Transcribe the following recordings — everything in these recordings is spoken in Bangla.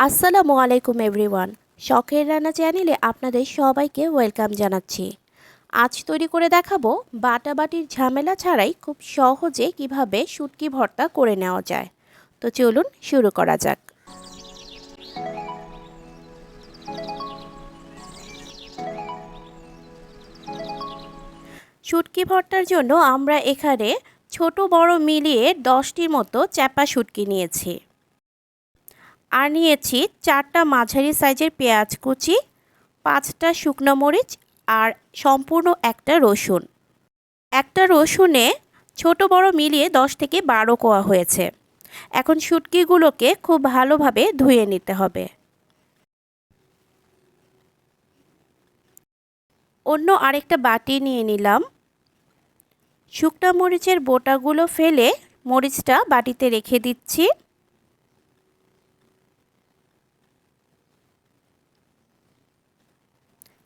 আসসালামু আলাইকুম এভরিওয়ান। শখের রান্না চ্যানেলে আপনাদের সবাইকে ওয়েলকাম জানাচ্ছি। আজ তৈরি করে দেখাবো বাটাবাটির ঝামেলা ছাড়াই খুব সহজে কিভাবে শুটকি ভর্তা করে নেওয়া যায়। তো চলুন শুরু করা যাক। শুটকি ভর্তার জন্য আমরা এখানে ছোট বড় মিলিয়ে 10টির মতো চ্যাপা শুটকি নিয়েছি। আর নিয়েছি 4টা মাঝারি সাইজের পেঁয়াজ কুচি, 5টা শুকনো মরিচ আর সম্পূর্ণ একটা রসুন। একটা রসুনে ছোট বড় মিলিয়ে 10 থেকে 12 কোয়া হয়েছে। এখন শুটকিগুলোকে খুব ভালোভাবে ধুয়ে নিতে হবে। অন্য আরেকটা বাটি নিয়ে নিলাম। শুকনো মরিচের বোটাগুলো ফেলে মরিচটা বাটিতে রেখে দিচ্ছি।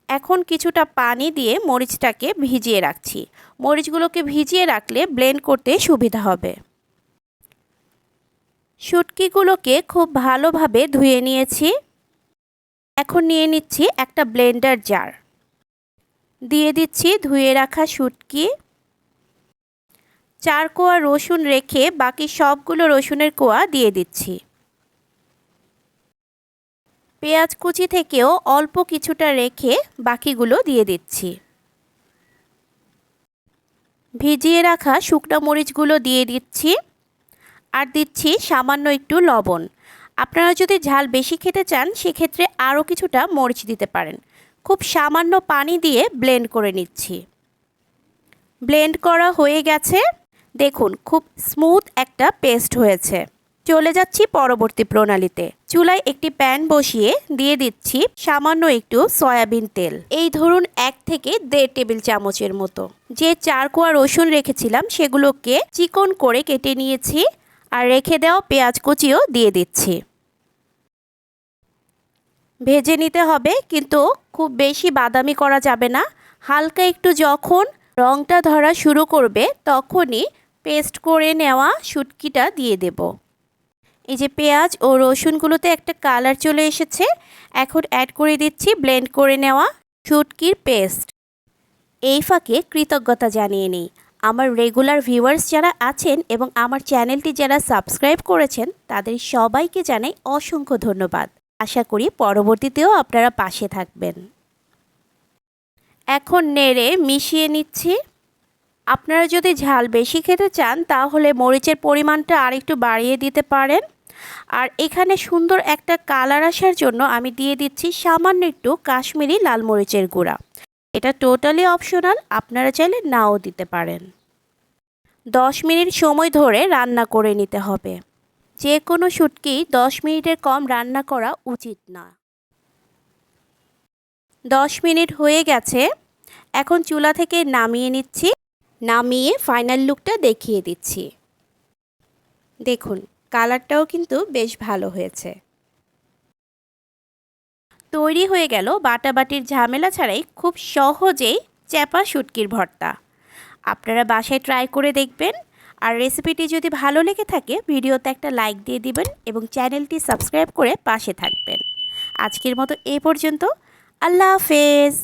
এখন কিছুটা পানি দিয়ে মরিচটাকে ভিজিয়ে রাখছি। মরিচগুলোকে ভিজিয়ে রাখলে ব্লেন্ড করতে সুবিধা হবে। শুটকিগুলোকে খুব ভালোভাবে ধুয়ে নিয়েছি। এখন নিয়ে নিচ্ছি একটা ব্লেন্ডার জার। দিয়ে দিচ্ছি ধুয়ে রাখা শুটকি। 4 কোয়া রসুন রেখে বাকি সবগুলো রসুনের কোয়া দিয়ে দিচ্ছি। পেঁয়াজ কুচি থেকেও অল্প কিছুটা রেখে বাকিগুলো দিয়ে দিচ্ছি। ভিজিয়ে রাখা শুকনো মরিচগুলো দিয়ে দিচ্ছি আর দিচ্ছি সামান্য একটু লবণ। আপনারা যদি ঝাল বেশি খেতে চান সেক্ষেত্রে আরও কিছুটা মরিচ দিতে পারেন। খুব সামান্য পানি দিয়ে ব্লেন্ড করে নিচ্ছি। ব্লেন্ড করা হয়ে গেছে। দেখুন খুব স্মুথ একটা পেস্ট হয়েছে। চলে যাচ্ছি পরবর্তী প্রণালীতে। চুলায় একটি প্যান বসিয়ে দিয়ে দিচ্ছি সামান্য একটু সয়াবিন তেল। এই ধরুন 1 থেকে 1.5 টেবিল চামচের মতো। যে 4 কোয়া রসুন রেখেছিলাম সেগুলোকে চিকন করে কেটে নিয়েছি আর রেখে দেওয়া পেঁয়াজ কুচিও দিয়ে দিচ্ছি। ভেজে নিতে হবে, কিন্তু খুব বেশি বাদামি করা যাবে না। হালকা একটু যখন রংটা ধরা শুরু করবে তখনই পেস্ট করে নেওয়া শুটকিটা দিয়ে দেব। এই যে পেঁয়াজ ও রসুনগুলোতে একটা কালার চলে এসেছে। এখন অ্যাড করে দিচ্ছি ব্লেন্ড করে নেওয়া শুটকির পেস্ট। এই ফাঁকে কৃতজ্ঞতা জানিয়ে নিই আমার রেগুলার ভিউয়ার্স যারা আছেন এবং আমার চ্যানেলটি যারা সাবস্ক্রাইব করেছেন তাদের সবাইকে জানাই অসংখ্য ধন্যবাদ। আশা করি পরবর্তীতেও আপনারা পাশে থাকবেন। এখন নেড়ে মিশিয়ে নিচ্ছি। আপনারা যদি ঝাল বেশি খেতে চান তাহলে মরিচের পরিমাণটা আরেকটু বাড়িয়ে দিতে পারেন। আর এখানে সুন্দর একটা কালার আসার জন্য আমি দিয়ে দিচ্ছি সামান্য একটু কাশ্মীরি লাল মরিচের গুঁড়া। এটা টোটালি অপশনাল, আপনারা চাইলে নাও দিতে পারেন। 10 মিনিট সময় ধরে রান্না করে নিতে হবে। যে কোনো শুটকি 10 মিনিটের কম রান্না করা উচিত না। 10 মিনিট হয়ে গেছে। এখন চুলা থেকে নামিয়ে নিচ্ছি। নামিয়ে ফাইনাল লুকটা দেখিয়ে দিচ্ছি। দেখুন কালারটাও কিন্তু বেশ ভালো হয়েছে। তৈরি হয়ে গেল বাটাবাটির ঝামেলা ছাড়াই খুব সহজেই চ্যাপা শুটকির ভর্তা। আপনারা বাসায় ট্রাই করে দেখবেন। আর রেসিপিটি যদি ভালো লেগে থাকে ভিডিওতে একটা লাইক দিয়ে দিবেন এবং চ্যানেলটি সাবস্ক্রাইব করে পাশে থাকবেন। আজকের মতো এই পর্যন্ত। আল্লাহ হাফেজ।